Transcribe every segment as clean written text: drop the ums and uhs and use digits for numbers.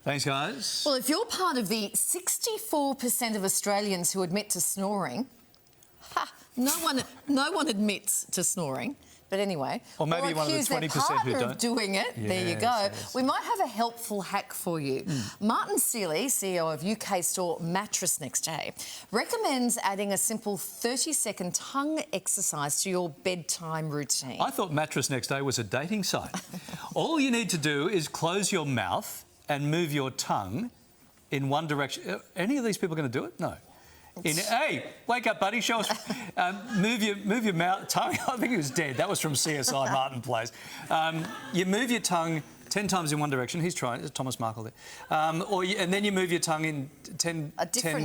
Thanks, guys. Well, if you're part of the 64% of Australians who admit to snoring, no one admits to snoring. But anyway, or maybe one of the 20% who don't. Of doing it. Yes, there you go. yes. We might have a helpful hack for you. Martin Seeley, CEO of UK store Mattress Next Day, recommends adding a simple 30-second tongue exercise to your bedtime routine. I thought Mattress Next Day was a dating site. All you need to do is close your mouth and move your tongue in one direction. Are any of these people going to do it? No. Hey, wake up, buddy. Show us. Move your mouth, tongue. I think he was dead. That was from CSI Martin Place. You move your tongue 10 times in one direction. He's trying. It's Thomas Markle there. And then you move your tongue in 10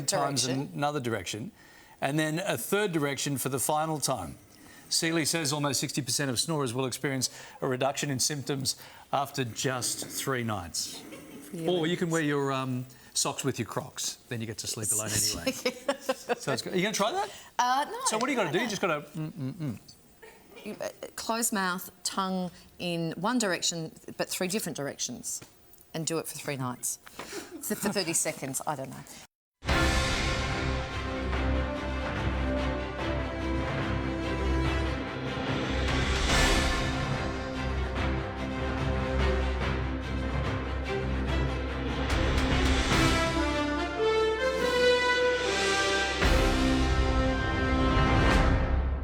times in another direction, and then a third direction for the final time. Seeley says almost 60% of snorers will experience a reduction in symptoms after just 3 nights. Really? Or you can wear your socks with your Crocs. Then you get to sleep alone anyway. So it's good. Are you going to try that? No. So what do you got to do? You just got to... Close mouth, tongue in one direction, but 3 different directions. And do it for 3 nights. For 30 seconds, I don't know.